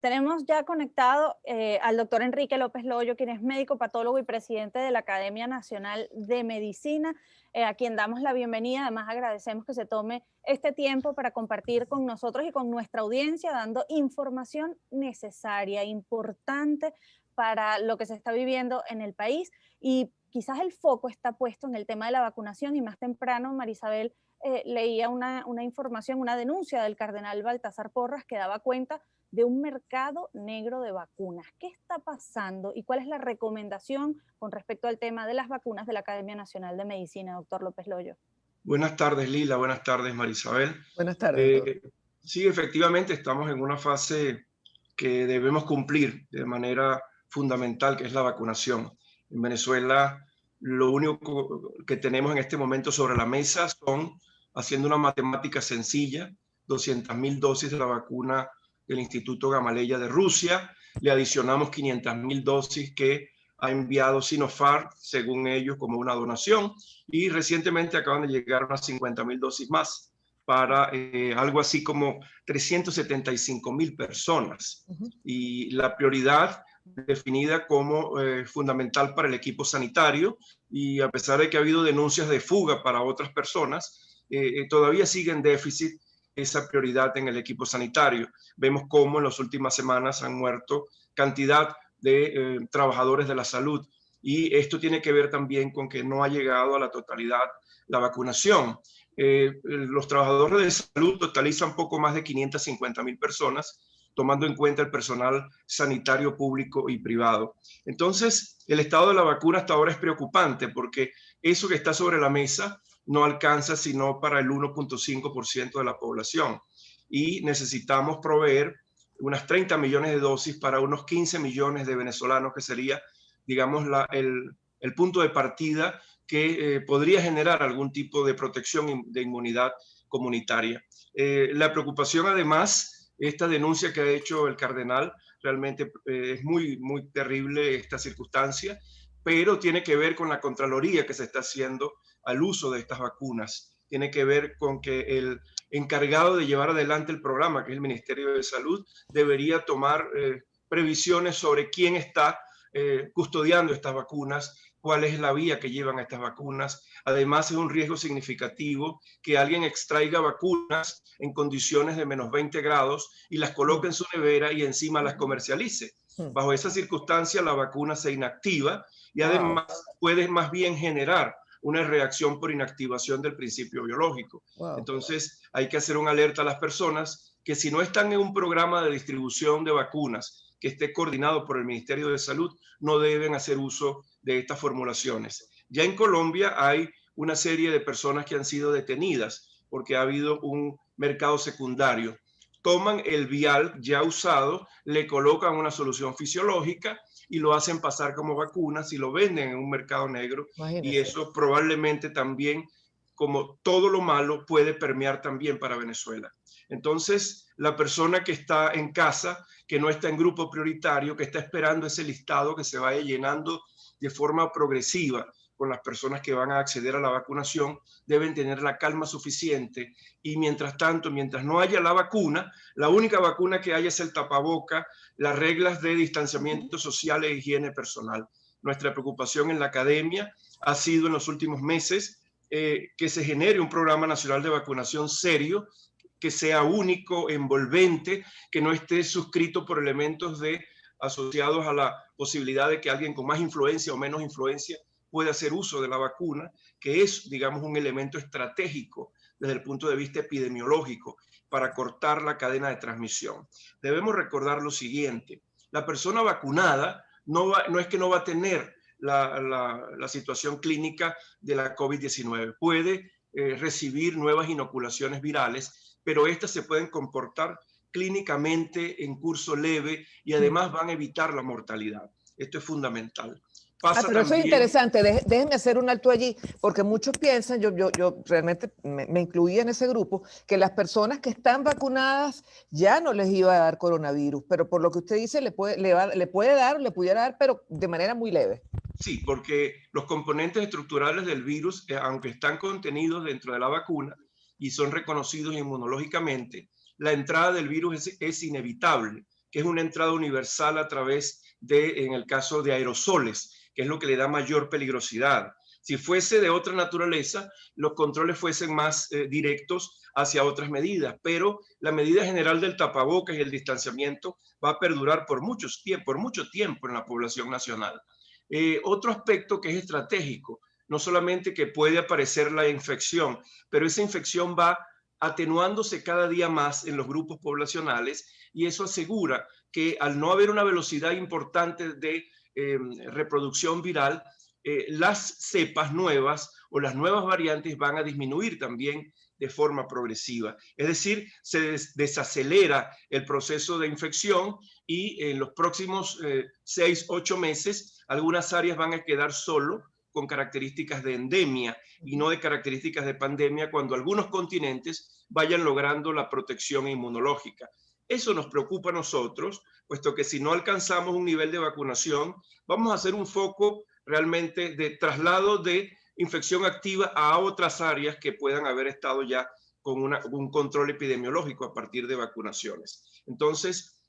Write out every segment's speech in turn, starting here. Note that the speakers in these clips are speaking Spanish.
Tenemos ya conectado al doctor Enrique López Loyo, quien es médico patólogo y presidente de la Academia Nacional de Medicina, a quien damos la bienvenida. Además, agradecemos que se tome este tiempo para compartir con nosotros y con nuestra audiencia, dando información necesaria, importante para lo que se está viviendo en el país. Y quizás el foco está puesto en el tema de la vacunación y más temprano, Marisabel leía una información, una denuncia del cardenal Baltasar Porras que daba cuenta de un mercado negro de vacunas. ¿Qué está pasando y cuál es la recomendación con respecto al tema de las vacunas de la Academia Nacional de Medicina, doctor López Loyo? Buenas tardes, Lila. Buenas tardes, Marisabel. Buenas tardes, doctor. Sí, efectivamente, estamos en una fase que debemos cumplir de manera fundamental, que es la vacunación. En Venezuela, lo único que tenemos en este momento sobre la mesa son, haciendo una matemática sencilla, 200.000 dosis de la vacuna del Instituto Gamaleya de Rusia. Le adicionamos 500.000 dosis que ha enviado Sinopharm, según ellos, como una donación. Y recientemente acaban de llegar unas 50.000 dosis más para algo así como 375.000 personas. Y la prioridad definida como fundamental para el equipo sanitario, y a pesar de que ha habido denuncias de fuga para otras personas, todavía sigue en déficit esa prioridad en el equipo sanitario. Vemos cómo en las últimas semanas han muerto cantidad de trabajadores de la salud, y esto tiene que ver también con que no ha llegado a la totalidad la vacunación. Los trabajadores de salud totalizan poco más de 550.000 personas, tomando en cuenta el personal sanitario público y privado. Entonces, el estado de la vacuna hasta ahora es preocupante porque eso que está sobre la mesa no alcanza sino para el 1.5% de la población, y necesitamos proveer unas 30 millones de dosis para unos 15 millones de venezolanos, que sería, digamos, el punto de partida que podría generar algún tipo de protección de inmunidad comunitaria. La preocupación, además, esta denuncia que ha hecho el cardenal, realmente es muy, muy terrible esta circunstancia, pero tiene que ver con la contraloría que se está haciendo al uso de estas vacunas. Tiene que ver con que el encargado de llevar adelante el programa, que es el Ministerio de Salud, debería tomar previsiones sobre quién está custodiando estas vacunas, cuál es la vía que llevan a estas vacunas. Además, es un riesgo significativo que alguien extraiga vacunas en condiciones de menos 20 grados y las coloque en su nevera y encima las comercialice. Bajo esa circunstancia, la vacuna se inactiva y además puede más bien generar una reacción por inactivación del principio biológico. Entonces, hay que hacer una alerta a las personas que, si no están en un programa de distribución de vacunas que esté coordinado por el Ministerio de Salud, no deben hacer uso de estas formulaciones. Ya en Colombia hay una serie de personas que han sido detenidas porque ha habido un mercado secundario. Toman el vial ya usado, le colocan una solución fisiológica y lo hacen pasar como vacunas y lo venden en un mercado negro. Imagínese. Y eso probablemente también, como todo lo malo, puede permear también para Venezuela. Entonces, la persona que está en casa, que no está en grupo prioritario, que está esperando ese listado que se vaya llenando de forma progresiva con las personas que van a acceder a la vacunación, deben tener la calma suficiente. Y mientras tanto, mientras no haya la vacuna, la única vacuna que hay es el tapaboca, las reglas de distanciamiento social e higiene personal. Nuestra preocupación en la academia ha sido en los últimos meses que se genere un programa nacional de vacunación serio, que sea único, envolvente, que no esté suscrito por elementos asociados a la posibilidad de que alguien con más influencia o menos influencia pueda hacer uso de la vacuna, que es, digamos, un elemento estratégico desde el punto de vista epidemiológico para cortar la cadena de transmisión. Debemos recordar lo siguiente: la persona vacunada no es que no va a tener la situación clínica de la COVID-19. Puede recibir nuevas inoculaciones virales, pero estas se pueden comportar clínicamente en curso leve y además van a evitar la mortalidad. Esto es fundamental. Pero eso es interesante, déjenme hacer un alto allí, porque muchos piensan, yo realmente me incluía en ese grupo, que las personas que están vacunadas ya no les iba a dar coronavirus, pero por lo que usted dice le pudiera dar, pero de manera muy leve. Sí, porque los componentes estructurales del virus, aunque están contenidos dentro de la vacuna y son reconocidos inmunológicamente, la entrada del virus es inevitable. que es una entrada universal a través de, en el caso de aerosoles, que es lo que le da mayor peligrosidad. Si fuese de otra naturaleza, los controles fuesen más directos hacia otras medidas, pero la medida general del tapabocas y el distanciamiento va a perdurar por mucho tiempo en la población nacional. Otro aspecto que es estratégico, no solamente que puede aparecer la infección, pero esa infección va atenuándose cada día más en los grupos poblacionales y eso asegura que al no haber una velocidad importante de reproducción viral, las cepas nuevas o las nuevas variantes van a disminuir también de forma progresiva. Es decir, se desacelera el proceso de infección y en los próximos 6-8 meses algunas áreas van a quedar solo con características de endemia y no de características de pandemia cuando algunos continentes vayan logrando la protección inmunológica. Eso nos preocupa a nosotros, puesto que si no alcanzamos un nivel de vacunación, vamos a hacer un foco realmente de traslado de infección activa a otras áreas que puedan haber estado ya con un control epidemiológico a partir de vacunaciones. Entonces,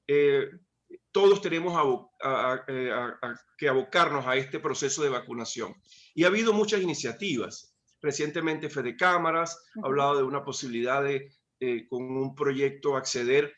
todos tenemos que abocarnos a este proceso de vacunación. Y ha habido muchas iniciativas. Recientemente Fede Cámaras ha hablado de una posibilidad de, con un proyecto, acceder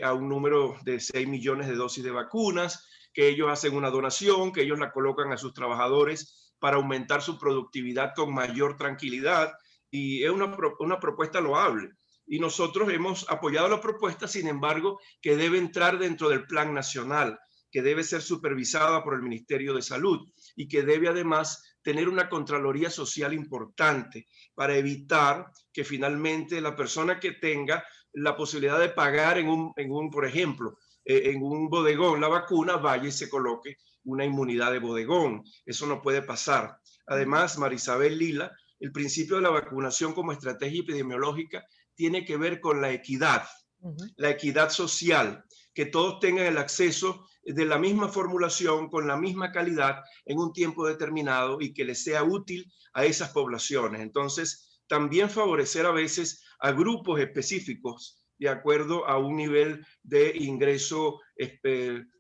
a un número de 6 millones de dosis de vacunas, que ellos hacen una donación, que ellos la colocan a sus trabajadores para aumentar su productividad con mayor tranquilidad. Y es una propuesta loable. Y nosotros hemos apoyado la propuesta, sin embargo, que debe entrar dentro del plan nacional, que debe ser supervisada por el Ministerio de Salud y que debe además tener una Contraloría Social importante para evitar que finalmente la persona que tenga la posibilidad de pagar por ejemplo, en un bodegón la vacuna, vaya y se coloque una inmunidad de bodegón. Eso no puede pasar. Además, Marisabel Lila, el principio de la vacunación como estrategia epidemiológica tiene que ver con la equidad social, que todos tengan el acceso de la misma formulación, con la misma calidad, en un tiempo determinado y que les sea útil a esas poblaciones. Entonces, también favorecer a veces a grupos específicos de acuerdo a un nivel de ingreso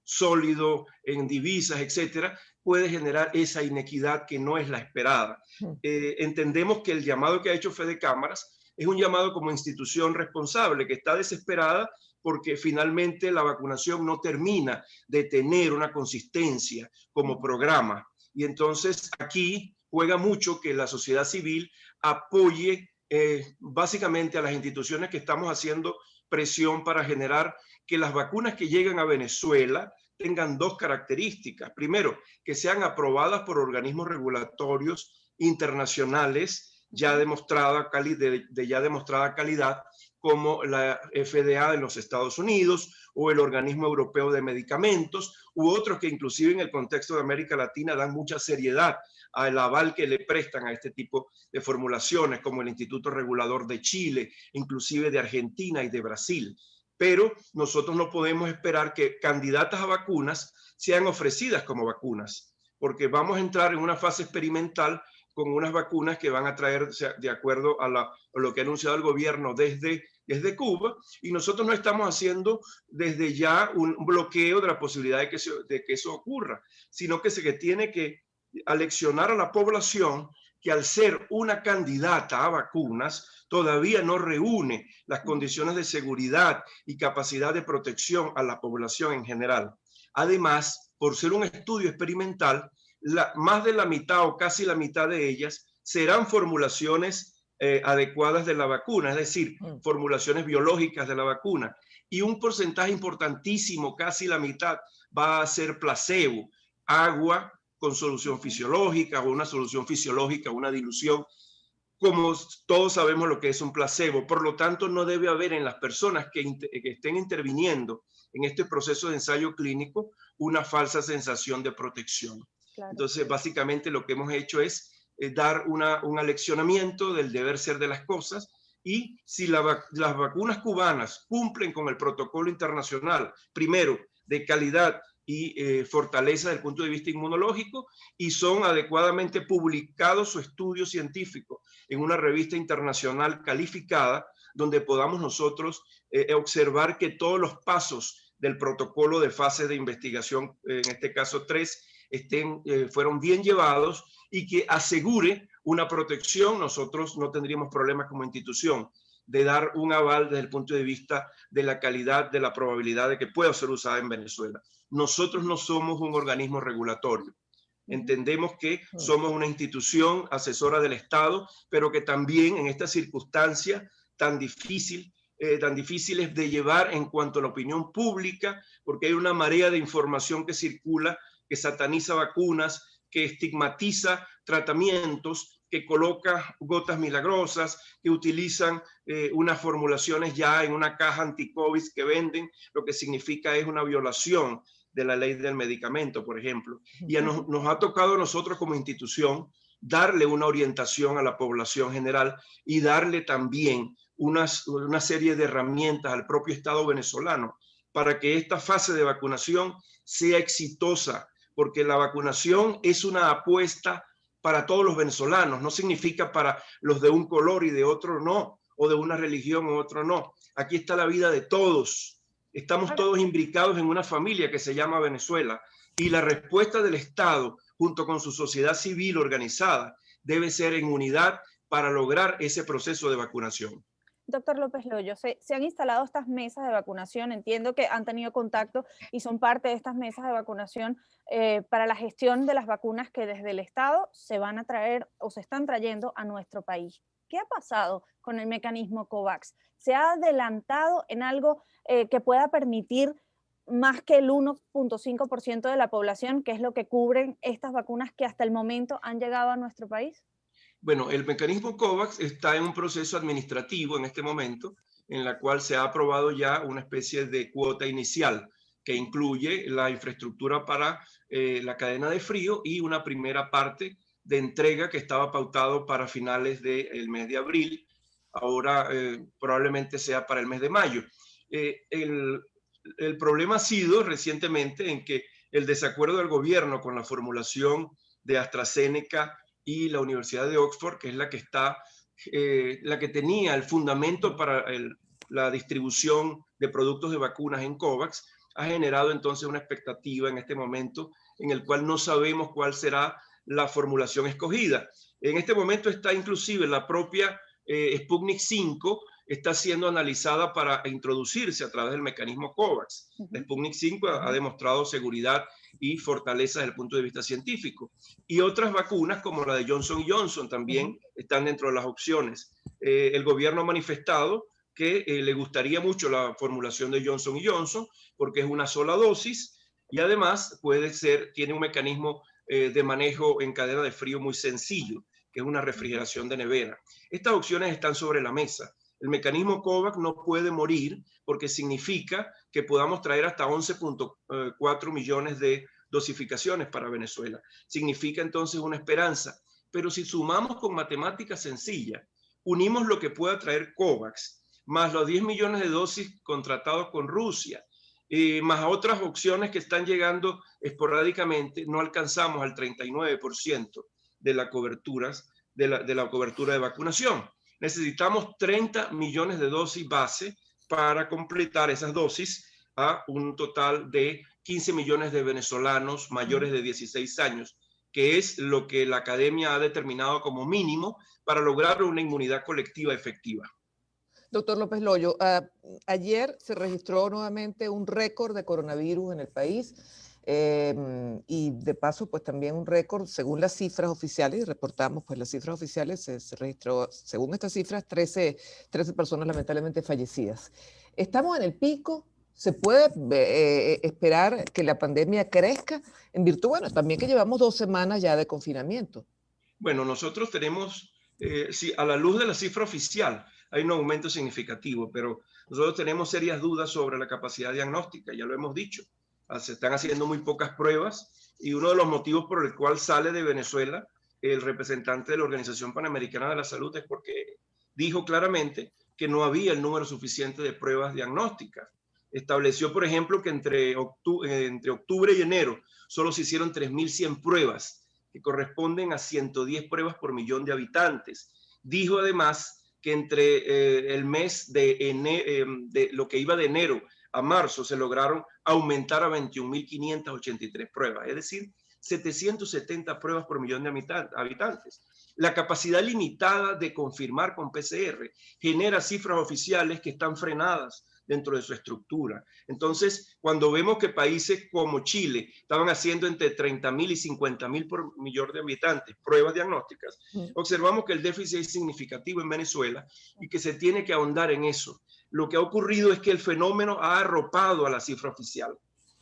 sólido en divisas, etcétera, puede generar esa inequidad que no es la esperada. Entendemos que el llamado que ha hecho Fede Cámaras es un llamado como institución responsable que está desesperada porque finalmente la vacunación no termina de tener una consistencia como programa. Y entonces aquí juega mucho que la sociedad civil apoye básicamente a las instituciones que estamos haciendo presión para generar que las vacunas que llegan a Venezuela tengan dos características. Primero, que sean aprobadas por organismos regulatorios internacionales ya demostrada calidad, como la FDA de los Estados Unidos o el Organismo Europeo de Medicamentos u otros que inclusive en el contexto de América Latina dan mucha seriedad al aval que le prestan a este tipo de formulaciones, como el Instituto Regulador de Chile, inclusive de Argentina y de Brasil. Pero nosotros no podemos esperar que candidatas a vacunas sean ofrecidas como vacunas, porque vamos a entrar en una fase experimental con unas vacunas que van a traer, de acuerdo a lo que ha anunciado el gobierno desde Cuba, y nosotros no estamos haciendo desde ya un bloqueo de la posibilidad de que eso ocurra, sino que se tiene que aleccionar a la población que al ser una candidata a vacunas todavía no reúne las condiciones de seguridad y capacidad de protección a la población en general. Además, por ser un estudio experimental, más de la mitad o casi la mitad de ellas serán formulaciones adecuadas de la vacuna, es decir, formulaciones biológicas de la vacuna. Y un porcentaje importantísimo, casi la mitad, va a ser placebo, agua con solución fisiológica o una solución fisiológica, una dilución. Como todos sabemos lo que es un placebo, por lo tanto no debe haber en las personas que estén interviniendo en este proceso de ensayo clínico una falsa sensación de protección. Claro. Entonces, básicamente lo que hemos hecho es dar un aleccionamiento del deber ser de las cosas, y si las vacunas cubanas cumplen con el protocolo internacional, primero, de calidad y fortaleza desde el punto de vista inmunológico, y son adecuadamente publicados su estudio científico en una revista internacional calificada, donde podamos nosotros observar que todos los pasos del protocolo de fase de investigación, en este caso 3, fueron bien llevados y que asegure una protección. Nosotros no tendríamos problemas como institución de dar un aval desde el punto de vista de la calidad, de la probabilidad de que pueda ser usada en Venezuela. Nosotros no somos un organismo regulatorio. Entendemos que somos una institución asesora del Estado, pero que también en esta circunstancia tan difíciles de llevar en cuanto a la opinión pública, porque hay una marea de información que circula, que sataniza vacunas, que estigmatiza tratamientos, que coloca gotas milagrosas, que utilizan unas formulaciones ya en una caja anti-COVID que venden, lo que significa es una violación de la ley del medicamento, por ejemplo. Y nos ha tocado a nosotros como institución darle una orientación a la población general y darle también una serie de herramientas al propio Estado venezolano para que esta fase de vacunación sea exitosa, porque la vacunación es una apuesta para todos los venezolanos, no significa para los de un color y de otro no, o de una religión u otro no. Aquí está la vida de todos. Estamos todos imbricados en una familia que se llama Venezuela, y la respuesta del Estado junto con su sociedad civil organizada debe ser en unidad para lograr ese proceso de vacunación. Doctor López Loyo, se han instalado estas mesas de vacunación, entiendo que han tenido contacto y son parte de estas mesas de vacunación para la gestión de las vacunas que desde el Estado se van a traer o se están trayendo a nuestro país. ¿Qué ha pasado con el mecanismo COVAX? ¿Se ha adelantado en algo que pueda permitir más que el 1.5% de la población, que es lo que cubren estas vacunas que hasta el momento han llegado a nuestro país? Bueno, el mecanismo COVAX está en un proceso administrativo en este momento, en la cual se ha aprobado ya una especie de cuota inicial que incluye la infraestructura para la cadena de frío y una primera parte de entrega que estaba pautado para finales del mes de abril. Ahora probablemente sea para el mes de mayo. El problema ha sido recientemente en que el desacuerdo del gobierno con la formulación de AstraZeneca y la Universidad de Oxford, que es la que tenía el fundamento para la distribución de productos de vacunas en COVAX, ha generado entonces una expectativa en este momento en el cual no sabemos cuál será la formulación escogida. En este momento está inclusive la propia Sputnik 5 está siendo analizada para introducirse a través del mecanismo COVAX. La Sputnik 5 ha demostrado seguridad y fortaleza desde el punto de vista científico. Y otras vacunas como la de Johnson & Johnson también están dentro de las opciones. El gobierno ha manifestado que le gustaría mucho la formulación de Johnson & Johnson porque es una sola dosis y además tiene un mecanismo de manejo en cadena de frío muy sencillo, que es una refrigeración de nevera. Estas opciones están sobre la mesa. El mecanismo COVAX no puede morir porque significa que podamos traer hasta 11.4 millones de dosificaciones para Venezuela. Significa entonces una esperanza. Pero si sumamos con matemática sencilla, unimos lo que pueda traer COVAX, más los 10 millones de dosis contratados con Rusia, más otras opciones que están llegando esporádicamente, no alcanzamos al 39% de la cobertura de vacunación. Necesitamos 30 millones de dosis base para completar esas dosis a un total de 15 millones de venezolanos mayores de 16 años, que es lo que la academia ha determinado como mínimo para lograr una inmunidad colectiva efectiva. Doctor López Loyo, ayer se registró nuevamente un récord de coronavirus en el país. Y de paso, pues también un récord, según las cifras oficiales, y reportamos pues las cifras oficiales, se registró, según estas cifras, 13 personas lamentablemente fallecidas. ¿Estamos en el pico? ¿Se puede esperar que la pandemia crezca? En virtud, bueno, también que llevamos 2 semanas ya de confinamiento. Bueno, nosotros tenemos, sí, a la luz de la cifra oficial, hay un aumento significativo, pero nosotros tenemos serias dudas sobre la capacidad diagnóstica, ya lo hemos dicho. Se están haciendo muy pocas pruebas y uno de los motivos por el cual sale de Venezuela el representante de la Organización Panamericana de la Salud es porque dijo claramente que no había el número suficiente de pruebas diagnósticas. Estableció, por ejemplo, que entre octubre y enero solo se hicieron 3.100 pruebas, que corresponden a 110 pruebas por millón de habitantes. Dijo además que entre el mes de lo que iba de enero a marzo se lograron aumentar a 21.583 pruebas, es decir, 770 pruebas por millón de habitantes. La capacidad limitada de confirmar con PCR genera cifras oficiales que están frenadas dentro de su estructura. Entonces, cuando vemos que países como Chile estaban haciendo entre 30.000 y 50.000 por millón de habitantes pruebas diagnósticas, observamos que el déficit es significativo en Venezuela y que se tiene que ahondar en eso. Lo que ha ocurrido es que el fenómeno ha arropado a la cifra oficial.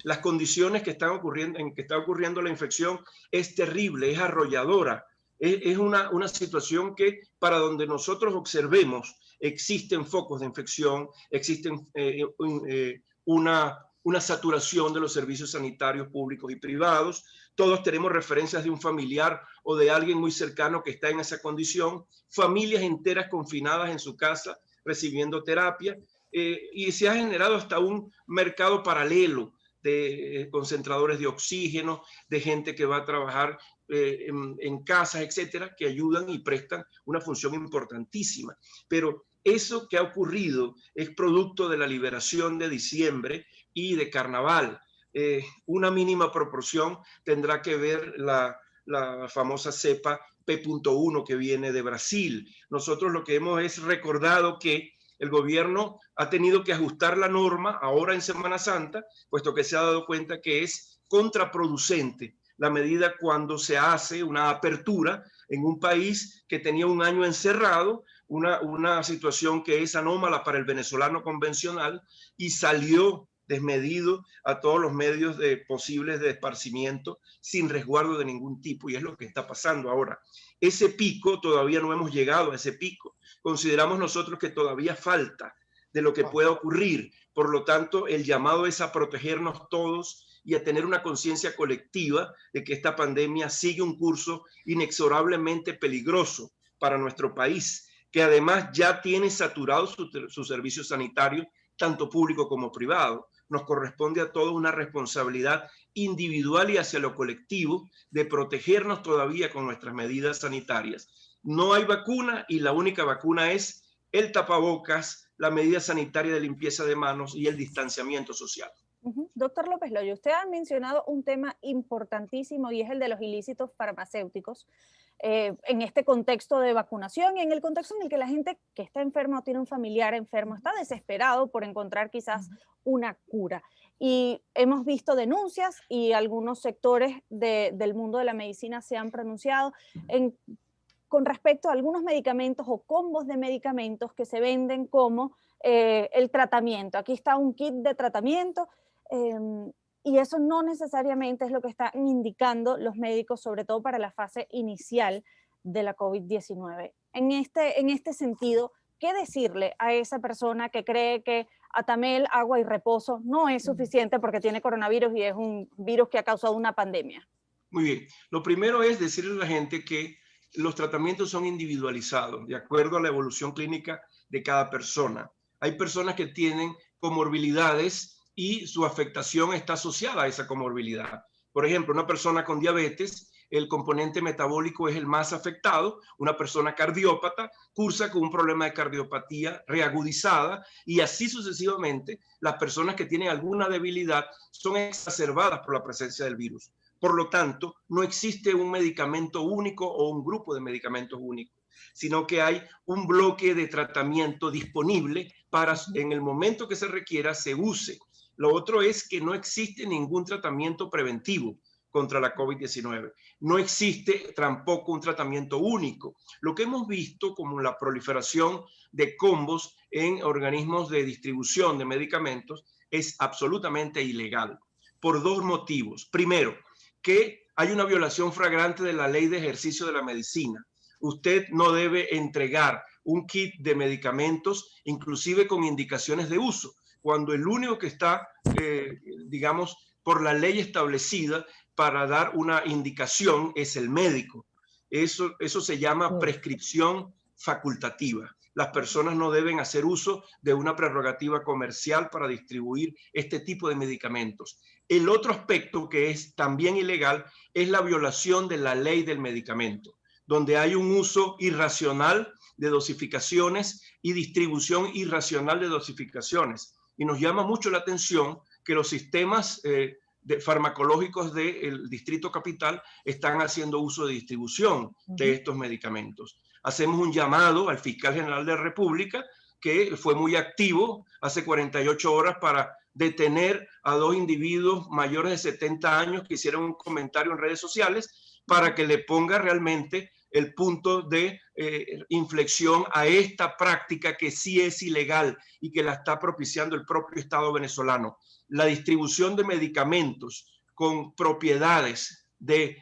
Las condiciones que están ocurriendo, en que está ocurriendo la infección es terrible, es arrolladora. Es una situación que, para donde nosotros observemos, existen focos de infección, existen una saturación de los servicios sanitarios públicos y privados. Todos tenemos referencias de un familiar o de alguien muy cercano que está en esa condición, familias enteras confinadas en su casa recibiendo terapia, y se ha generado hasta un mercado paralelo de concentradores de oxígeno, de gente que va a trabajar en casas, etcétera, que ayudan y prestan una función importantísima. Pero eso que ha ocurrido es producto de la liberación de diciembre y de carnaval. Una mínima proporción tendrá que ver la famosa cepa P.1 que viene de Brasil. Nosotros lo que hemos es recordado que el gobierno ha tenido que ajustar la norma ahora en Semana Santa, puesto que se ha dado cuenta que es contraproducente la medida cuando se hace una apertura en un país que tenía un año encerrado, una situación que es anómala para el venezolano convencional, y salió desmedido a todos los medios posibles de esparcimiento sin resguardo de ningún tipo, y es lo que está pasando ahora. Ese pico, todavía no hemos llegado a ese pico. Consideramos nosotros que todavía falta de lo que pueda ocurrir. Por lo tanto, el llamado es a protegernos todos y a tener una conciencia colectiva de que esta pandemia sigue un curso inexorablemente peligroso para nuestro país, que además ya tiene saturado su servicio sanitario, tanto público como privado. Nos corresponde a todos una responsabilidad individual y hacia lo colectivo de protegernos todavía con nuestras medidas sanitarias. No hay vacuna y la única vacuna es el tapabocas, la medida sanitaria de limpieza de manos y el distanciamiento social. Doctor López Loyo, usted ha mencionado un tema importantísimo y es el de los ilícitos farmacéuticos en este contexto de vacunación y en el contexto en el que la gente que está enferma o tiene un familiar enfermo está desesperado por encontrar quizás una cura. Y hemos visto denuncias y algunos sectores del mundo de la medicina se han pronunciado con respecto a algunos medicamentos o combos de medicamentos que se venden como el tratamiento. Aquí está un kit de tratamiento y eso no necesariamente es lo que están indicando los médicos, sobre todo para la fase inicial de la COVID-19. En este sentido, ¿qué decirle a esa persona que cree que Atamel, agua y reposo no es suficiente porque tiene coronavirus y es un virus que ha causado una pandemia? Muy bien. Lo primero es decirle a la gente que los tratamientos son individualizados de acuerdo a la evolución clínica de cada persona. Hay personas que tienen comorbilidades y su afectación está asociada a esa comorbilidad. Por ejemplo, una persona con diabetes, el componente metabólico es el más afectado. Una persona cardiópata cursa con un problema de cardiopatía reagudizada y así sucesivamente. Las personas que tienen alguna debilidad son exacerbadas por la presencia del virus. Por lo tanto, no existe un medicamento único o un grupo de medicamentos únicos, sino que hay un bloque de tratamiento disponible para en el momento que se requiera se use. Lo otro es que no existe ningún tratamiento preventivo contra la COVID-19. No existe tampoco un tratamiento único. Lo que hemos visto como la proliferación de combos en organismos de distribución de medicamentos es absolutamente ilegal por dos motivos. Primero, que hay una violación flagrante de la ley de ejercicio de la medicina. Usted no debe entregar un kit de medicamentos, inclusive con indicaciones de uso, cuando el único que está, digamos, por la ley establecida para dar una indicación es el médico. Eso se llama prescripción facultativa. Las personas no deben hacer uso de una prerrogativa comercial para distribuir este tipo de medicamentos. El otro aspecto que es también ilegal es la violación de la ley del medicamento, donde hay un uso irracional de dosificaciones y distribución irracional de dosificaciones. y nos llama mucho la atención que los sistemas farmacológicos del Distrito Capital están haciendo uso de distribución de estos medicamentos. Hacemos un llamado al fiscal general de la República, que fue muy activo hace 48 horas para detener a 2 individuos mayores de 70 años que hicieron un comentario en redes sociales, para que le ponga realmente el punto de inflexión a esta práctica que sí es ilegal y que la está propiciando el propio Estado venezolano. La distribución de medicamentos con propiedades de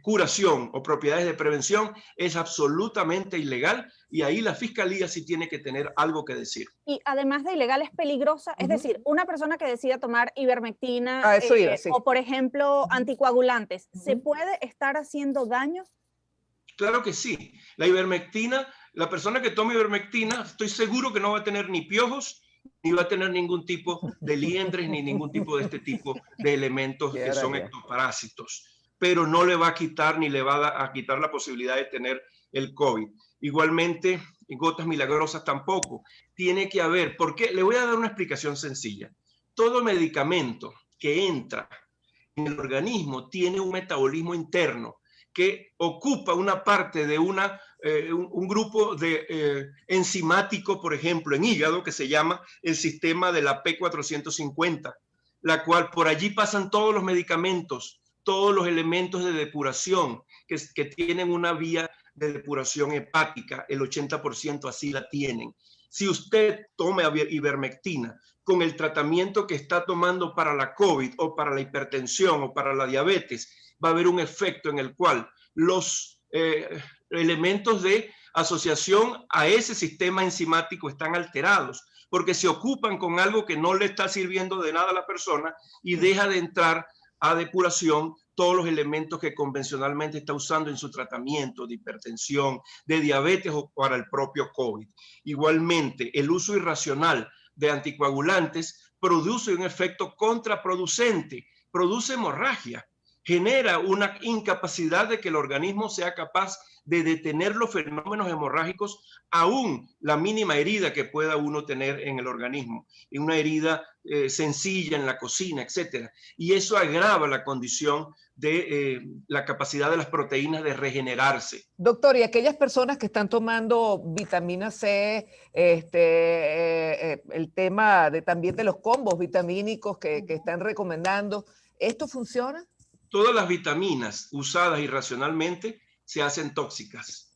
curación o propiedades de prevención es absolutamente ilegal, y ahí la fiscalía sí tiene que tener algo que decir. Y además de ilegal, es peligrosa. Es decir, una persona que decida tomar ivermectina o, por ejemplo, anticoagulantes, ¿se puede estar haciendo daño? Claro que sí. La ivermectina, la persona que toma ivermectina, estoy seguro que no va a tener ni piojos, ni va a tener ningún tipo de liendres, ni ningún tipo de este tipo de elementos que son ectoparásitos, pero no le va a quitar ni le va a quitar la posibilidad de tener el COVID. Igualmente, en gotas milagrosas tampoco. Tiene que haber, porque le voy a dar una explicación sencilla. Todo medicamento que entra en el organismo tiene un metabolismo interno que ocupa una parte de un grupo de enzimático, por ejemplo, en hígado, que se llama el sistema de la P450, la cual por allí pasan todos los medicamentos, todos los elementos de depuración que tienen una vía de depuración hepática, el 80% así la tienen. Si usted toma ivermectina con el tratamiento que está tomando para la COVID o para la hipertensión o para la diabetes, va a haber un efecto en el cual los elementos de asociación a ese sistema enzimático están alterados, porque se ocupan con algo que no le está sirviendo de nada a la persona y deja de entrar a depuración todos los elementos que convencionalmente está usando en su tratamiento de hipertensión, de diabetes o para el propio COVID. Igualmente, el uso irracional de anticoagulantes produce un efecto contraproducente, produce hemorragia, genera una incapacidad de que el organismo sea capaz de detener los fenómenos hemorrágicos, aún la mínima herida que pueda uno tener en el organismo, en una herida sencilla en la cocina, etcétera. Y eso agrava la condición de la capacidad de las proteínas de regenerarse. Doctor, y aquellas personas que están tomando vitamina C, el tema también de los combos vitamínicos que están recomendando, ¿esto funciona? Todas las vitaminas usadas irracionalmente se hacen tóxicas.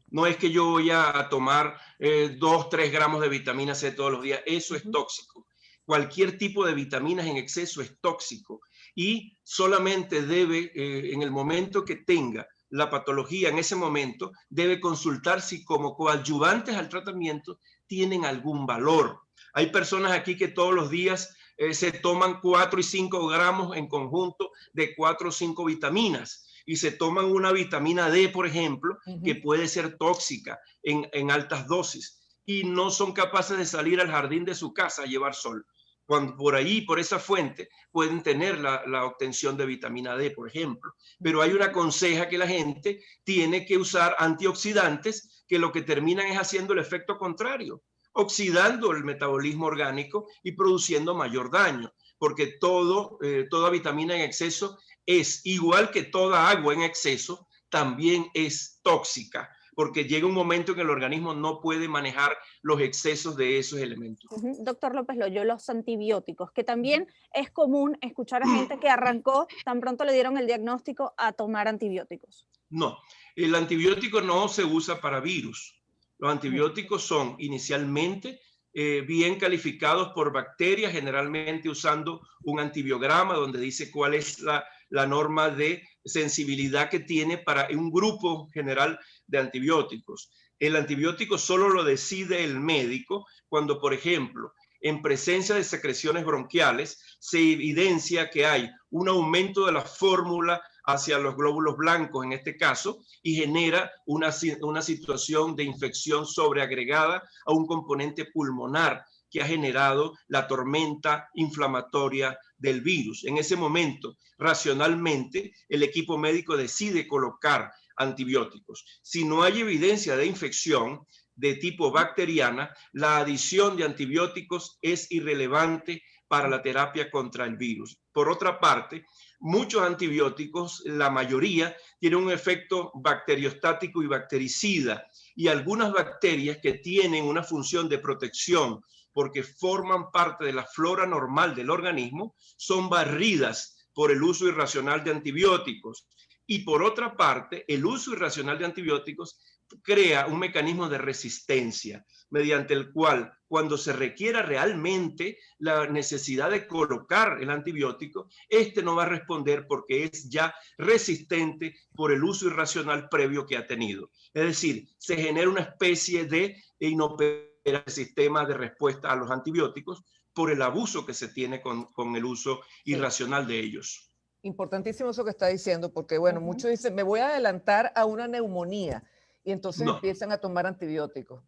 No es que yo voy a tomar 2-3 gramos de vitamina C todos los días. Eso es tóxico. Cualquier tipo de vitaminas en exceso es tóxico y solamente debe, en el momento que tenga la patología, en ese momento, debe consultar si como coadyuvantes al tratamiento tienen algún valor. Hay personas aquí que todos los días se toman 4 y 5 gramos en conjunto de 4 o 5 vitaminas y se toman una vitamina D, por ejemplo, que puede ser tóxica en altas dosis y no son capaces de salir al jardín de su casa a llevar sol. Cuando por ahí, por esa fuente, pueden tener la obtención de vitamina D, por ejemplo. Pero hay una conseja que la gente tiene que usar antioxidantes que lo que terminan es haciendo el efecto contrario, oxidando el metabolismo orgánico y produciendo mayor daño, porque toda vitamina en exceso es igual que toda agua en exceso, también es tóxica, porque llega un momento en que el organismo no puede manejar los excesos de esos elementos. Doctor López Loyo, los antibióticos, que también es común escuchar a gente que arrancó, tan pronto le dieron el diagnóstico, a tomar antibióticos. No, el antibiótico no se usa para virus. Los antibióticos son inicialmente bien calificados por bacterias, generalmente usando un antibiograma donde dice cuál es la norma de sensibilidad que tiene para un grupo general de antibióticos. El antibiótico solo lo decide el médico cuando, por ejemplo, en presencia de secreciones bronquiales, se evidencia que hay un aumento de la fórmula hacia los glóbulos blancos en este caso y genera una situación de infección sobreagregada a un componente pulmonar que ha generado la tormenta inflamatoria del virus. En ese momento, racionalmente, el equipo médico decide colocar antibióticos. Si no hay evidencia de infección, de tipo bacteriana, la adición de antibióticos es irrelevante para la terapia contra el virus. Por otra parte, muchos antibióticos, la mayoría, tienen un efecto bacteriostático y bactericida, y algunas bacterias que tienen una función de protección porque forman parte de la flora normal del organismo, son barridas por el uso irracional de antibióticos. Y por otra parte, el uso irracional de antibióticos crea un mecanismo de resistencia mediante el cual, cuando se requiera realmente la necesidad de colocar el antibiótico, este no va a responder porque es ya resistente por el uso irracional previo que ha tenido. Es decir, se genera una especie de inoperante sistema de respuesta a los antibióticos por el abuso que se tiene con el uso irracional de ellos. Importantísimo eso que está diciendo, porque bueno, muchos dicen, me voy a adelantar a una neumonía, y entonces empiezan a tomar antibióticos.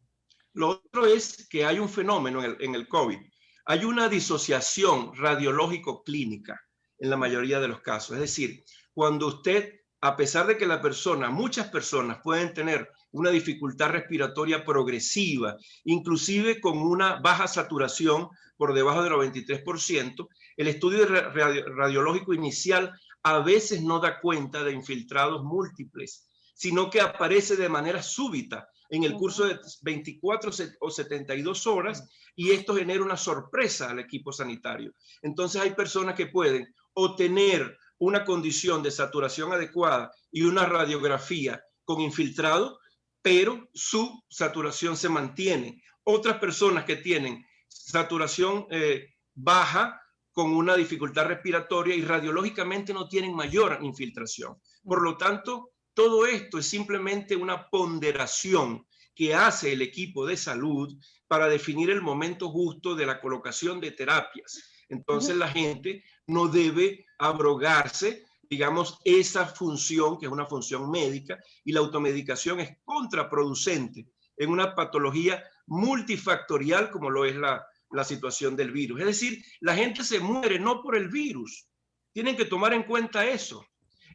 Lo otro es que hay un fenómeno en el COVID. Hay una disociación radiológico-clínica en la mayoría de los casos. Es decir, cuando usted, a pesar de que la persona, muchas personas pueden tener una dificultad respiratoria progresiva, inclusive con una baja saturación por debajo del 93%, el estudio radiológico inicial a veces no da cuenta de infiltrados múltiples, sino que aparece de manera súbita en el curso de 24 o 72 horas, y esto genera una sorpresa al equipo sanitario. Entonces hay personas que pueden o tener una condición de saturación adecuada y una radiografía con infiltrado, pero su saturación se mantiene. Otras personas que tienen saturación baja con una dificultad respiratoria y radiológicamente no tienen mayor infiltración. Por lo tanto, todo esto es simplemente una ponderación que hace el equipo de salud para definir el momento justo de la colocación de terapias. Entonces la gente no debe abrogarse, digamos, esa función, que es una función médica, y la automedicación es contraproducente en una patología multifactorial como lo es la situación del virus. Es decir, la gente se muere no por el virus. Tienen que tomar en cuenta eso.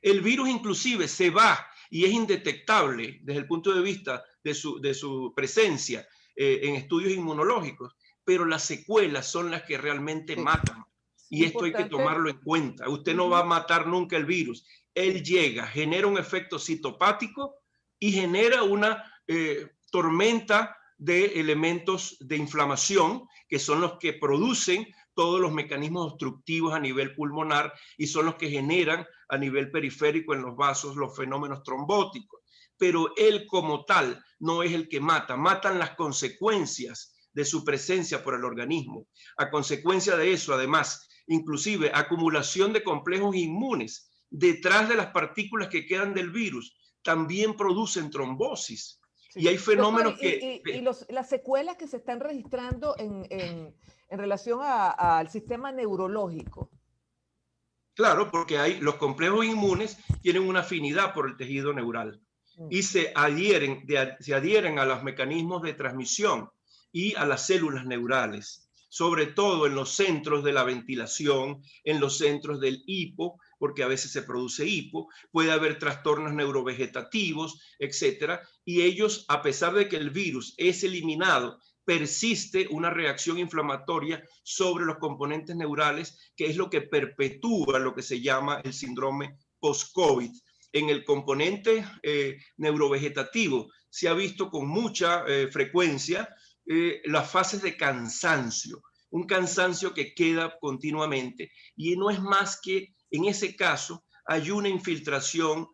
El virus inclusive se va y es indetectable desde el punto de vista de su presencia en estudios inmunológicos, pero las secuelas son las que realmente matan. Y esto hay que tomarlo en cuenta. Usted no va a matar nunca el virus. Él llega, genera un efecto citopático y genera una tormenta de elementos de inflamación, que son los que producen todos los mecanismos obstructivos a nivel pulmonar y son los que generan a nivel periférico en los vasos los fenómenos trombóticos. Pero él como tal no es el que mata, matan las consecuencias de su presencia por el organismo. A consecuencia de eso, además, inclusive acumulación de complejos inmunes detrás de las partículas que quedan del virus también producen trombosis. Sí. Y hay fenómenos las secuelas que se están registrando en relación al sistema neurológico. Claro, porque los complejos inmunes tienen una afinidad por el tejido neural y se adhieren a los mecanismos de transmisión y a las células neurales, sobre todo en los centros de la ventilación, en los centros del hipo, porque a veces se produce hipo, puede haber trastornos neurovegetativos, etcétera, y ellos, a pesar de que el virus es eliminado, persiste una reacción inflamatoria sobre los componentes neurales, que es lo que perpetúa lo que se llama el síndrome post-COVID. En el componente neurovegetativo se ha visto con mucha frecuencia las fases de cansancio, un cansancio que queda continuamente, y no es más que, en ese caso, hay una infiltración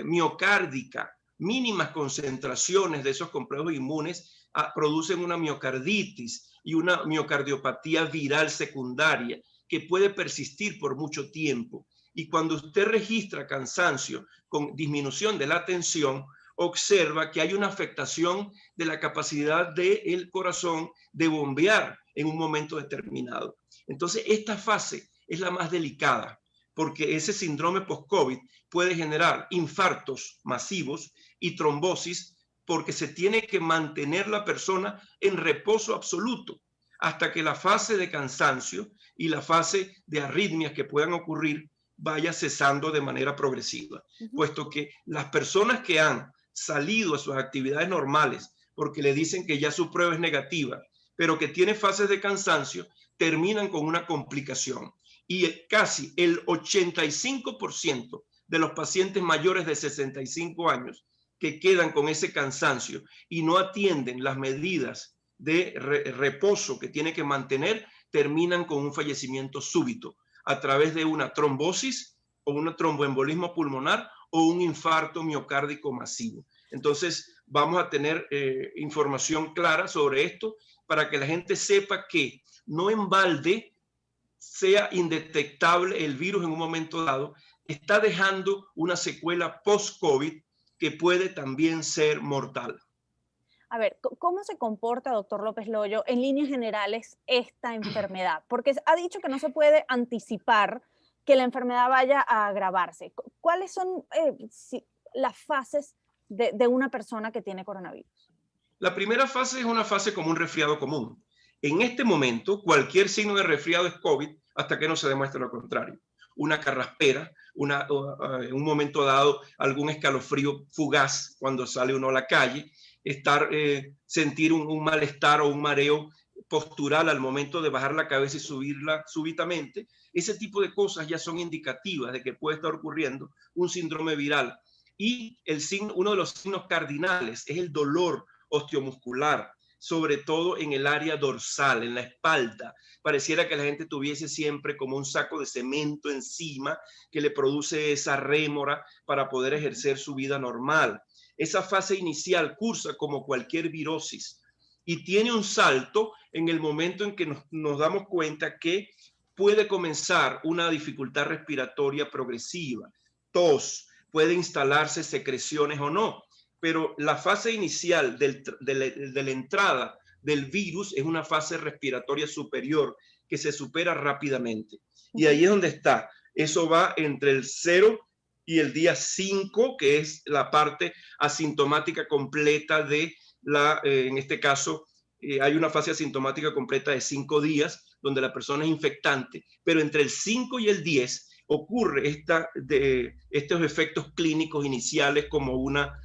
miocárdica, mínimas concentraciones de esos complejos inmunes producen una miocarditis y una miocardiopatía viral secundaria que puede persistir por mucho tiempo. Y cuando usted registra cansancio con disminución de la tensión, observa que hay una afectación de la capacidad del corazón de bombear en un momento determinado. Entonces, esta fase es la más delicada, porque ese síndrome post-COVID puede generar infartos masivos y trombosis, porque se tiene que mantener la persona en reposo absoluto hasta que la fase de cansancio y la fase de arritmias que puedan ocurrir vaya cesando de manera progresiva, puesto que las personas que han salido a sus actividades normales porque le dicen que ya su prueba es negativa, pero que tiene fases de cansancio, terminan con una complicación. Y casi el 85% de los pacientes mayores de 65 años que quedan con ese cansancio y no atienden las medidas de reposo que tiene que mantener, terminan con un fallecimiento súbito a través de una trombosis o un tromboembolismo pulmonar o un infarto miocárdico masivo. Entonces, vamos a tener información clara sobre esto para que la gente sepa que no en balde, sea indetectable el virus en un momento dado, está dejando una secuela post-COVID que puede también ser mortal. A ver, ¿cómo se comporta, doctor López Loyo, en líneas generales esta enfermedad? Porque ha dicho que no se puede anticipar que la enfermedad vaya a agravarse. ¿Cuáles son las fases de una persona que tiene coronavirus? La primera fase es una fase como un resfriado común. En este momento, cualquier signo de resfriado es COVID hasta que no se demuestre lo contrario. Una carraspera, en un momento dado, algún escalofrío fugaz cuando sale uno a la calle, sentir un malestar o un mareo postural al momento de bajar la cabeza y subirla súbitamente. Ese tipo de cosas ya son indicativas de que puede estar ocurriendo un síndrome viral. Y uno de los signos cardinales es el dolor osteomuscular, sobre todo en el área dorsal, en la espalda. Pareciera que la gente tuviese siempre como un saco de cemento encima que le produce esa rémora para poder ejercer su vida normal. Esa fase inicial cursa como cualquier virosis y tiene un salto en el momento en que nos damos cuenta que puede comenzar una dificultad respiratoria progresiva, tos, puede instalarse secreciones o no. Pero la fase inicial de la entrada del virus es una fase respiratoria superior que se supera rápidamente. Y ahí es donde está. Eso va entre el 0 y el día 5, que es la parte asintomática completa de en este caso, hay una fase asintomática completa de 5 días, donde la persona es infectante. Pero entre el 5 y el 10 ocurre estos efectos clínicos iniciales como una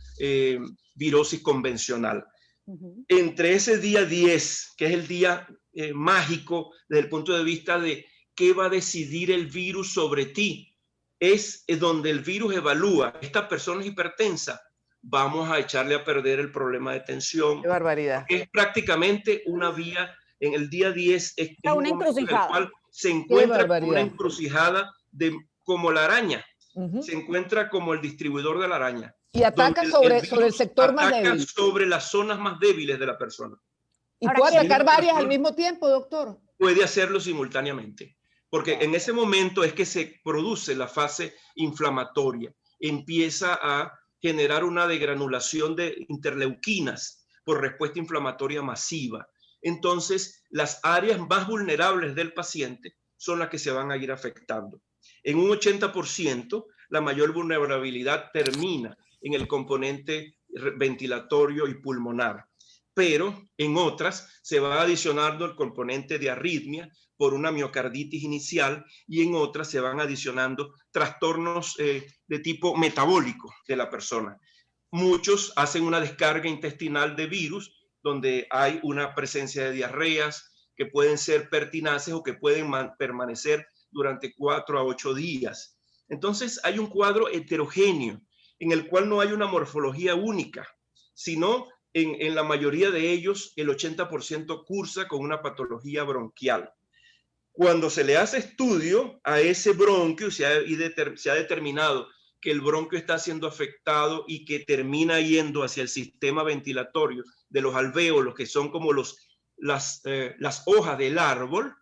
virosis convencional. Entre ese día 10, que es el día mágico desde el punto de vista de qué va a decidir el virus sobre ti, es donde el virus evalúa, esta persona es hipertensa, vamos a echarle a perder el problema de tensión. Qué barbaridad. Es prácticamente una vía, en el día 10 es una encrucijada. En el cual se encuentra una encrucijada como la araña. Se encuentra como el distribuidor de la araña. Y ataca sobre el sector más débil. Sobre las zonas más débiles de la persona. ¿Y puede atacar varias al mismo tiempo, doctor? Puede hacerlo simultáneamente. Porque en ese momento es que se produce la fase inflamatoria. Empieza a generar una degranulación de interleuquinas por respuesta inflamatoria masiva. Entonces, las áreas más vulnerables del paciente son las que se van a ir afectando. En un 80%, la mayor vulnerabilidad termina en el componente ventilatorio y pulmonar, pero en otras se va adicionando el componente de arritmia por una miocarditis inicial y en otras se van adicionando trastornos de tipo metabólico de la persona. Muchos hacen una descarga intestinal de virus donde hay una presencia de diarreas que pueden ser pertinaces o que pueden permanecer durante 4 a 8 días. Entonces hay un cuadro heterogéneo en el cual no hay una morfología única, sino en la mayoría de ellos el 80% cursa con una patología bronquial. Cuando se le hace estudio a ese bronquio, se ha determinado que el bronquio está siendo afectado y que termina yendo hacia el sistema ventilatorio de los alvéolos, que son como las hojas del árbol.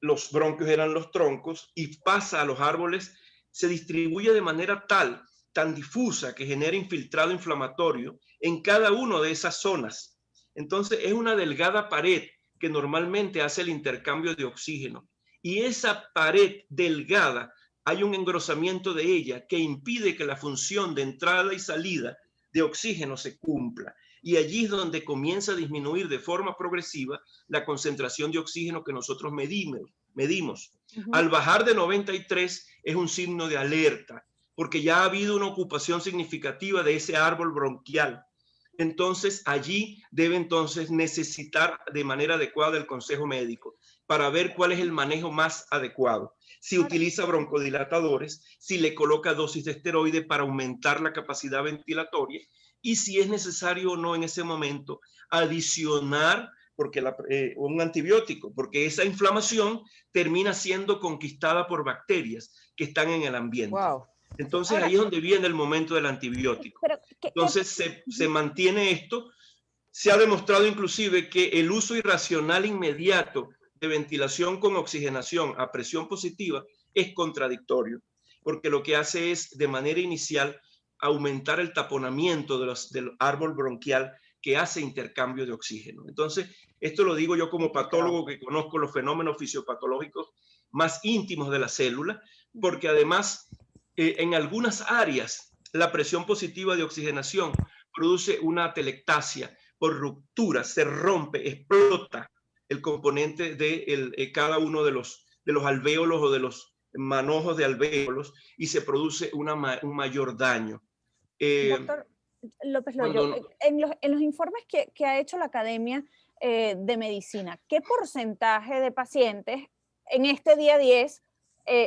Los bronquios eran los troncos y pasa a los árboles, se distribuye de manera tan difusa que genera infiltrado inflamatorio en cada una de esas zonas. Entonces es una delgada pared que normalmente hace el intercambio de oxígeno y esa pared delgada hay un engrosamiento de ella que impide que la función de entrada y salida de oxígeno se cumpla. Y allí es donde comienza a disminuir de forma progresiva la concentración de oxígeno que nosotros medimos. Al bajar de 93 es un signo de alerta, porque ya ha habido una ocupación significativa de ese árbol bronquial. entonces allí debe entonces necesitar de manera adecuada el consejo médico para ver cuál es el manejo más adecuado. Si utiliza broncodilatadores, si le coloca dosis de esteroide para aumentar la capacidad ventilatoria y si es necesario o no en ese momento adicionar un antibiótico, porque esa inflamación termina siendo conquistada por bacterias que están en el ambiente. Wow. Entonces ahí es donde viene el momento del antibiótico. Entonces se mantiene esto. Se ha demostrado inclusive que el uso irracional inmediato de ventilación con oxigenación a presión positiva es contradictorio, porque lo que hace es de manera inicial aumentar el taponamiento del árbol bronquial que hace intercambio de oxígeno. Entonces, esto lo digo yo como patólogo que conozco los fenómenos fisiopatológicos más íntimos de la célula, porque además en algunas áreas la presión positiva de oxigenación produce una atelectasia por ruptura, se rompe, explota el componente de cada uno de los alvéolos o de los manojos de alvéolos y se produce un mayor daño. Doctor López Loyo, en los informes que ha hecho la Academia de Medicina, ¿qué porcentaje de pacientes en este día 10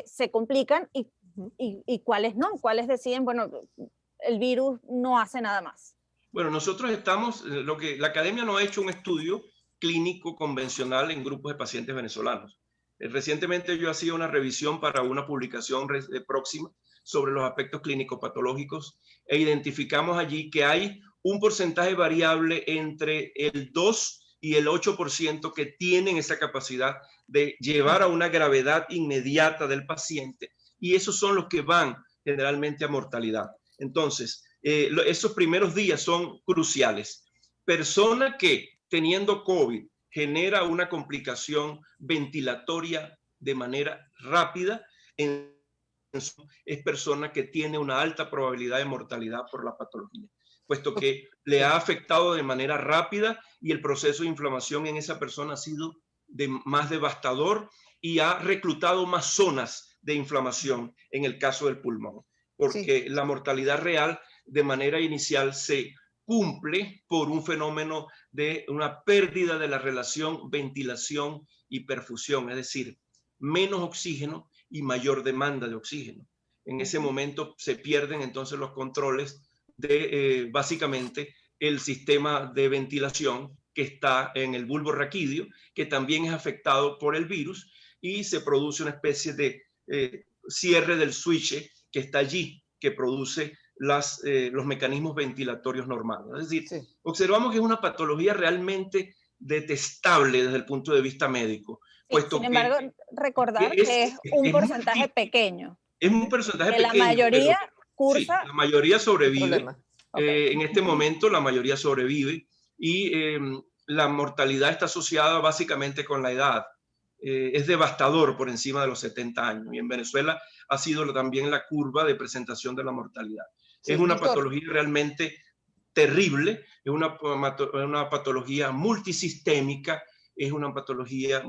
se complican y cuáles no? ¿Cuáles deciden, bueno, el virus no hace nada más? Bueno, nosotros estamos, la Academia no ha hecho un estudio clínico convencional en grupos de pacientes venezolanos. Recientemente yo hacía una revisión para una publicación próxima sobre los aspectos clínico-patológicos e identificamos allí que hay un porcentaje variable entre el 2 y el 8% que tienen esa capacidad de llevar a una gravedad inmediata del paciente y esos son los que van generalmente a mortalidad. Entonces, esos primeros días son cruciales. Persona que teniendo COVID genera una complicación ventilatoria de manera rápida, es persona que tiene una alta probabilidad de mortalidad por la patología, puesto que le ha afectado de manera rápida y el proceso de inflamación en esa persona ha sido más devastador y ha reclutado más zonas de inflamación en el caso del pulmón, porque la mortalidad real de manera inicial se cumple por un fenómeno de una pérdida de la relación ventilación y perfusión, es decir, menos oxígeno y mayor demanda de oxígeno. En ese momento se pierden entonces los controles de básicamente el sistema de ventilación que está en el bulbo raquídeo, que también es afectado por el virus y se produce una especie de cierre del switch que está allí, que produce los mecanismos ventilatorios normales. Es decir, observamos que es una patología realmente detestable desde el punto de vista médico. Puesto sin embargo, recordar que es un porcentaje pequeño. Es un porcentaje pequeño. La mayoría cursa. Sí, la mayoría sobrevive. En este momento la mayoría sobrevive y la mortalidad está asociada básicamente con la edad. Es devastador por encima de los 70 años y en Venezuela ha sido también la curva de presentación de la mortalidad. Es una patología realmente terrible, es una patología multisistémica, es una patología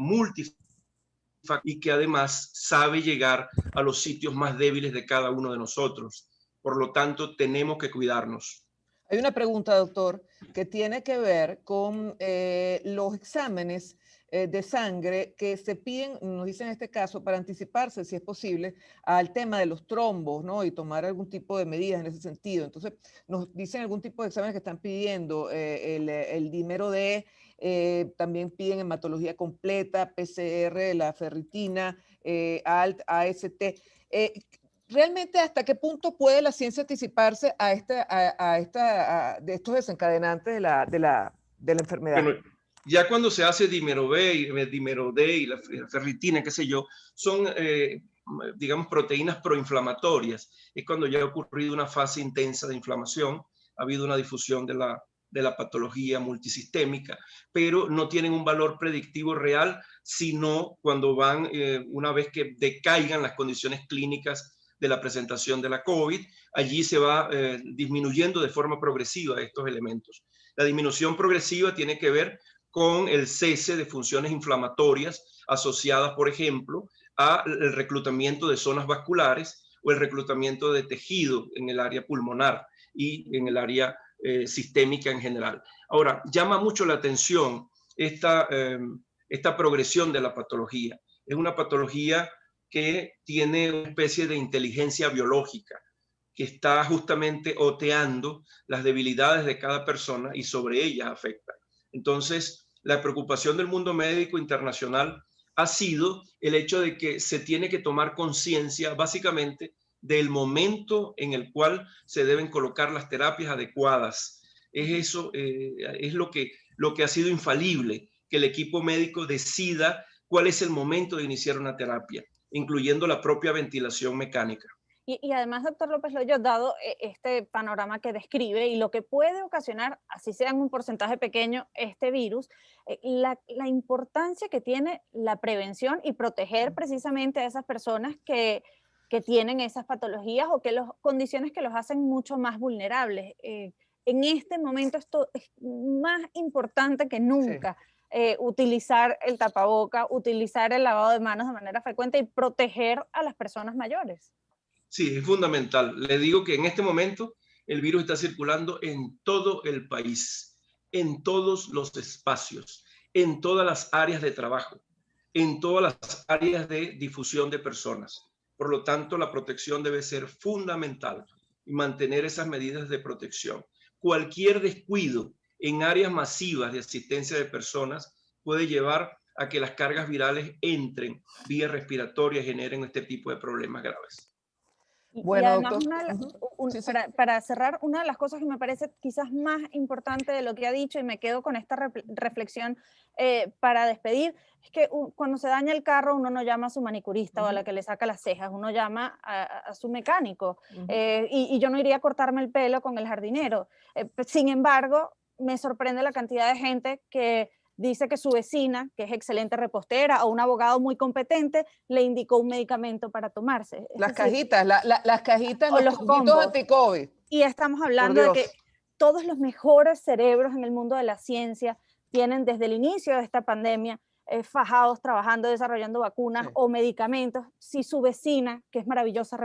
y que además sabe llegar a los sitios más débiles de cada uno de nosotros. Por lo tanto, tenemos que cuidarnos. Hay una pregunta, doctor, que tiene que ver con los exámenes de sangre que se piden, nos dicen en este caso, para anticiparse, si es posible, al tema de los trombos, ¿no? Y tomar algún tipo de medidas en ese sentido. Entonces, nos dicen algún tipo de exámenes que están pidiendo, el dímero D, también piden hematología completa, PCR, la ferritina, ALT, AST. ¿Realmente hasta qué punto puede la ciencia anticiparse a de estos desencadenantes de la enfermedad? Bueno, ya cuando se hace dímero B, dímero D y la ferritina, qué sé yo, son, digamos, proteínas proinflamatorias. Es cuando ya ha ocurrido una fase intensa de inflamación, ha habido una difusión de la patología multisistémica, pero no tienen un valor predictivo real, sino cuando van, una vez que decaigan las condiciones clínicas de la presentación de la COVID, allí se va disminuyendo de forma progresiva estos elementos. La disminución progresiva tiene que ver con el cese de funciones inflamatorias asociadas, por ejemplo, al reclutamiento de zonas vasculares o el reclutamiento de tejido en el área pulmonar y en el área sistémica en general. Ahora, llama mucho la atención esta progresión de la patología. Es una patología que tiene una especie de inteligencia biológica, que está justamente oteando las debilidades de cada persona y sobre ellas afecta. Entonces, la preocupación del mundo médico internacional ha sido el hecho de que se tiene que tomar conciencia básicamente del momento en el cual se deben colocar las terapias adecuadas. Es eso, es lo que ha sido infalible, que el equipo médico decida cuál es el momento de iniciar una terapia, incluyendo la propia ventilación mecánica. Y además, doctor López Loyo, dado este panorama que describe y lo que puede ocasionar, así sea en un porcentaje pequeño, este virus, la importancia que tiene la prevención y proteger precisamente a esas personas que tienen esas patologías o que condiciones que los hacen mucho más vulnerables. En este momento esto es más importante que nunca. Sí. Utilizar el tapaboca, utilizar el lavado de manos de manera frecuente y proteger a las personas mayores. Sí, es fundamental. Le digo que en este momento el virus está circulando en todo el país, en todos los espacios, en todas las áreas de trabajo, en todas las áreas de difusión de personas. Por lo tanto, la protección debe ser fundamental y mantener esas medidas de protección. Cualquier descuido en áreas masivas de asistencia de personas puede llevar a que las cargas virales entren vía respiratoria y generen este tipo de problemas graves. Bueno, y además, doctor, para cerrar, una de las cosas que me parece quizás más importante de lo que ha dicho, y me quedo con esta reflexión para despedir, es que cuando se daña el carro uno no llama a su manicurista o a la que le saca las cejas, uno llama a su mecánico. Y yo no iría a cortarme el pelo con el jardinero. Sin embargo, me sorprende la cantidad de gente que dice que su vecina, que es excelente repostera, o un abogado muy competente, le indicó un medicamento para tomarse. Las cajitas, las cajitas, o los combos anti-COVID. Y estamos hablando de que todos los mejores cerebros en el mundo de la ciencia tienen desde el inicio de esta pandemia fajados, trabajando, desarrollando vacunas o medicamentos. Si su vecina, que es maravillosa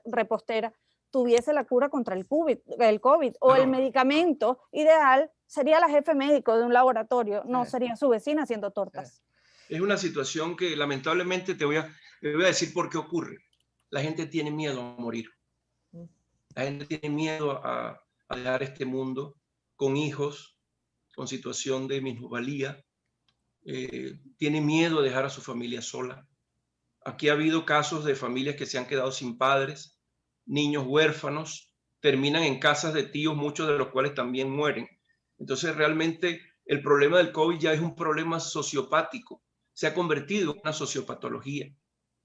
repostera, tuviese la cura contra el COVID o el medicamento ideal, sería la jefe médico de un laboratorio, no sería su vecina haciendo tortas. Es una situación que lamentablemente te voy a decir por qué ocurre. La gente tiene miedo a morir. La gente tiene miedo a dejar este mundo con hijos, con situación de minusvalía. Tiene miedo a dejar a su familia sola. Aquí ha habido casos de familias que se han quedado sin padres, niños huérfanos, terminan en casas de tíos, muchos de los cuales también mueren. Entonces, realmente el problema del COVID ya es un problema sociopático. Se ha convertido en una sociopatología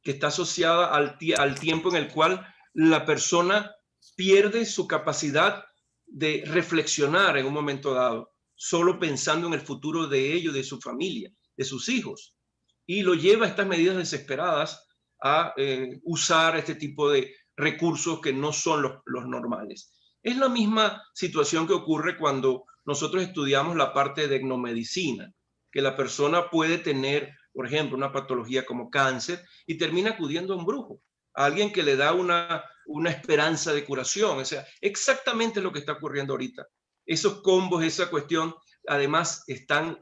que está asociada al tiempo en el cual la persona pierde su capacidad de reflexionar en un momento dado, solo pensando en el futuro de ellos, de su familia, de sus hijos. Y lo lleva a estas medidas desesperadas a usar este tipo de recursos que no son los normales. Es la misma situación que ocurre cuando nosotros estudiamos la parte de etnomedicina, que la persona puede tener, por ejemplo, una patología como cáncer y termina acudiendo a un brujo, a alguien que le da una esperanza de curación. O sea, exactamente lo que está ocurriendo ahorita. Esos combos, esa cuestión, además están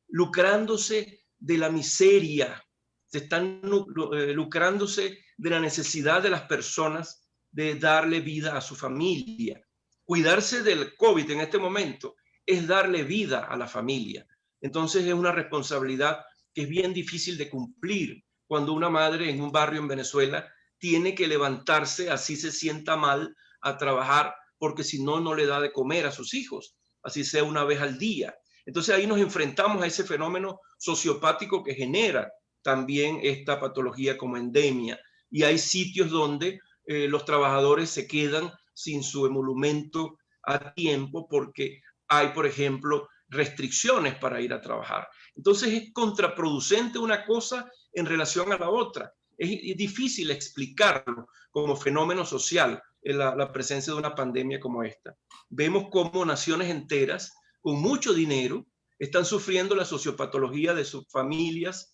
lucrándose de la miseria, se están lucrándose de la necesidad de las personas de darle vida a su familia. Cuidarse del COVID en este momento es darle vida a la familia. Entonces es una responsabilidad que es bien difícil de cumplir cuando una madre en un barrio en Venezuela tiene que levantarse, así se sienta mal, a trabajar, porque si no, no le da de comer a sus hijos, así sea una vez al día. Entonces ahí nos enfrentamos a ese fenómeno sociopático que genera también esta patología como endemia. Y hay sitios donde los trabajadores se quedan sin su emolumento a tiempo porque hay, por ejemplo, restricciones para ir a trabajar. Entonces es contraproducente una cosa en relación a la otra. Es difícil explicarlo como fenómeno social en la presencia de una pandemia como esta. Vemos cómo naciones enteras con mucho dinero están sufriendo la sociopatología de sus familias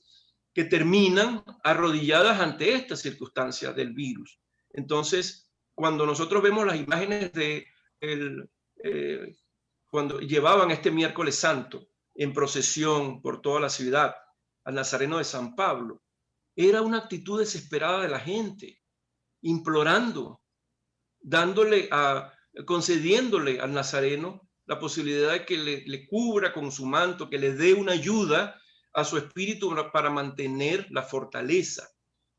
que terminan arrodilladas ante esta circunstancia del virus. Entonces, cuando nosotros vemos las imágenes de cuando llevaban este miércoles santo en procesión por toda la ciudad al Nazareno de San Pablo, era una actitud desesperada de la gente, implorando, concediéndole al Nazareno la posibilidad de que le cubra con su manto, que le dé una ayuda a su espíritu para mantener la fortaleza.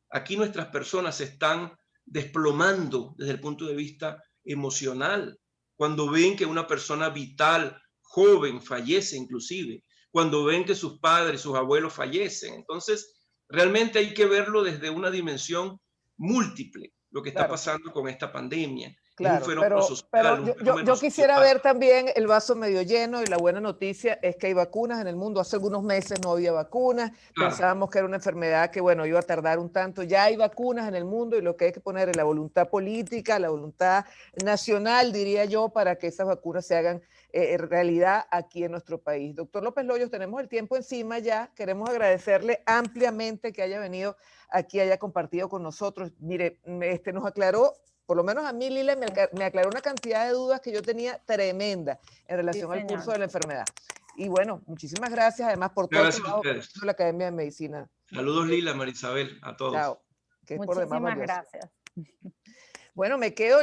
Aquí nuestras personas se están desplomando desde el punto de vista emocional, cuando ven que una persona vital, joven, fallece inclusive, cuando ven que sus padres, sus abuelos fallecen. Entonces, realmente hay que verlo desde una dimensión múltiple, lo que está pasando con esta pandemia. Claro, es un fenómeno social, yo quisiera ver también el vaso medio lleno, y la buena noticia es que hay vacunas en el mundo. Hace algunos meses no había vacunas, pensábamos que era una enfermedad que, bueno, iba a tardar un tanto. Ya hay vacunas en el mundo, y lo que hay que poner es la voluntad política, la voluntad nacional, diría yo, para que esas vacunas se hagan realidad aquí en nuestro país. Doctor López Loyos, tenemos el tiempo encima ya. Queremos agradecerle ampliamente que haya venido aquí, haya compartido con nosotros. Mire, nos aclaró, por lo menos a mí, Lila, me aclaró una cantidad de dudas que yo tenía tremenda en relación al curso de la enfermedad. Y bueno, muchísimas gracias además por todo el trabajo de la Academia de Medicina. Saludos, Lila, Marisabel, a todos. Chao. Que es por demás Muchísimas gracias. Bueno, me quedo